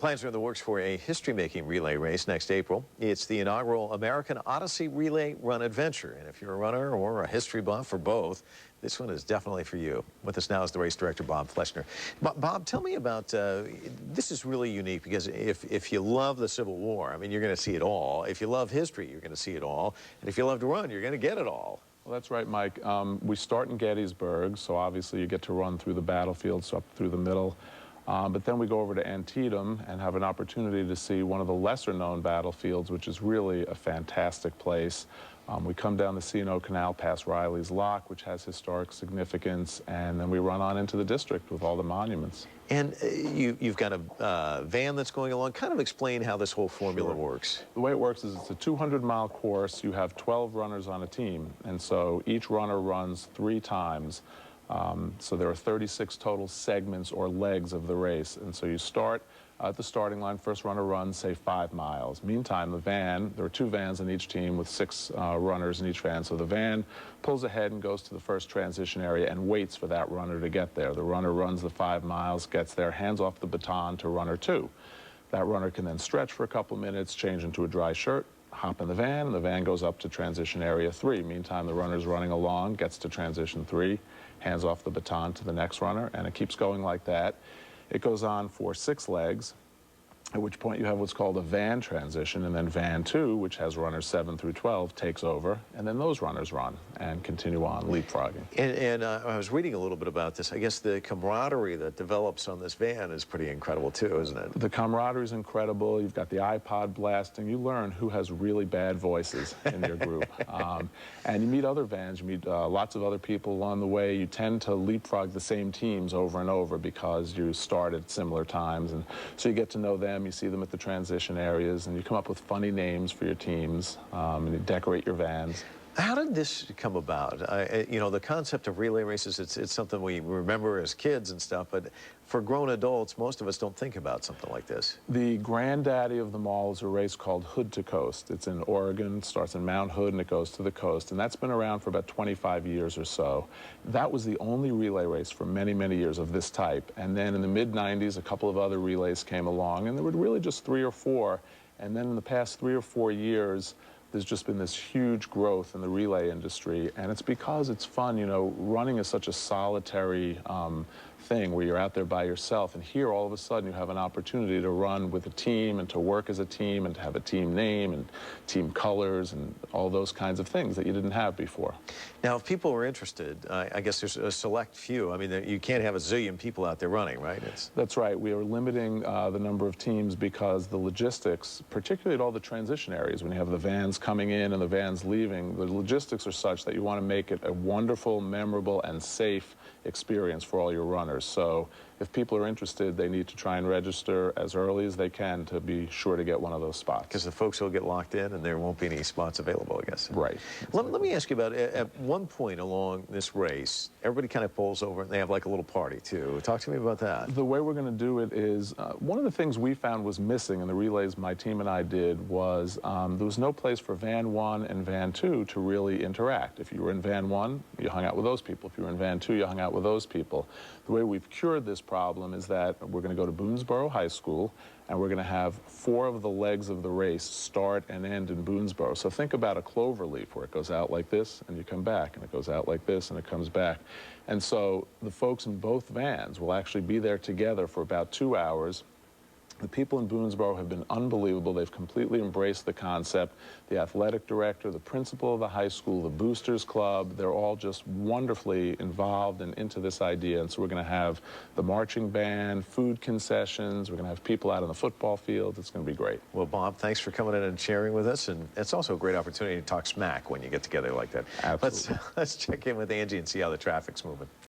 Plans are in the works for a history-making relay race next April. It's the inaugural American Odyssey Relay Run Adventure. And if you're a runner or a history buff or both, this one is definitely for you. With us now is the race director, Bob Fleshner. Bob, tell me about, this is really unique because if you love the Civil War, I mean, you're going to see it all. If you love history, you're going to see it all. And if you love to run, you're going to get it all. Well, that's right, Mike. We start in Gettysburg, so obviously you get to run through the battlefields up through the middle. But then we go over to Antietam and have an opportunity to see one of the lesser-known battlefields, which is really a fantastic place. We come down the C&O Canal past Riley's Lock, which has historic significance, and then we run on into the district with all the monuments. And you've got a van that's going along. Kind of explain how this whole formula works. The way it works is it's a 200-mile course. You have 12 runners on a team, and so each runner runs 3 times. So there are 36 total segments or legs of the race. And so you start at the starting line. First runner runs, say, 5 miles. Meantime, the van, there are 2 vans in each team with 6 runners in each van. So the van pulls ahead and goes to the first transition area and waits for that runner to get there. The runner runs the 5 miles, gets there, hands off the baton to runner 2. That runner can then stretch for a couple minutes, change into a dry shirt, hop in the van, and the van goes up to transition area 3. Meantime, the runner's running along, gets to transition 3, hands off the baton to the next runner, and it keeps going like that. It goes on for 6 legs, at which point you have what's called a van transition, and then van 2, which has runners 7 through 12, takes over, and then those runners run and continue on leapfrogging. And I was reading a little bit about this. I guess the camaraderie that develops on this van is pretty incredible too, isn't it? The camaraderie is incredible. You've got the iPod blasting. You learn who has really bad voices in your group. And you meet other vans. You meet lots of other people along the way. You tend to leapfrog the same teams over and over because you start at similar times. And so you get to know them. You see them at the transition areas, and you come up with funny names for your teams, and you decorate your vans. How did this come about? You know, the concept of relay races, it's something we remember as kids and stuff, but for grown adults, most of us don't think about something like this. The granddaddy of them all is a race called Hood to Coast. It's in Oregon, it starts in Mount Hood, and it goes to the coast, and that's been around for about 25 years or so. That was the only relay race for many, many years of this type, and then in the mid-90s, a couple of other relays came along, and there were really just 3 or 4, and then in the past 3 or 4 years, there's just been this huge growth in the relay industry, and it's because it's fun. You know, running is such a solitary thing where you're out there by yourself, and here all of a sudden you have an opportunity to run with a team and to work as a team and to have a team name and team colors and all those kinds of things that you didn't have before. Now, if people are interested, I guess there's a select few. I mean, you can't have a zillion people out there running, right? That's right. We are limiting the number of teams because the logistics, particularly at all the transition areas, when you have the vans coming in and the vans leaving, the logistics are such that you want to make it a wonderful, memorable, and safe experience for all your runners. So if people are interested, they need to try and register as early as they can to be sure to get one of those spots. Because the folks will get locked in and there won't be any spots available, I guess. Right. Let me ask you about, at one point along this race, everybody kind of pulls over and they have like a little party too. Talk to me about that. The way we're going to do it is, one of the things we found was missing in the relays my team and I did was there was no place for van 1 and van 2 to really interact. If you were in van 1, you hung out with those people. If you were in van 2, you hung out with those people. The way we've cured this problem is that we're going to go to Boonesboro High School, and we're going to have 4 of the legs of the race start and end in Boonesboro. So think about a clover leaf where it goes out like this and you come back, and it goes out like this and it comes back. And so the folks in both vans will actually be there together for about 2 hours. The people in Boonesboro have been unbelievable. They've completely embraced the concept. The athletic director, the principal of the high school, the boosters club, they're all just wonderfully involved and into this idea. And so we're going to have the marching band, food concessions, we're going to have people out on the football field. It's going to be great. Well, Bob, thanks for coming in and sharing with us. And it's also a great opportunity to talk smack when you get together like that. Absolutely. Let's check in with Angie and see how the traffic's moving.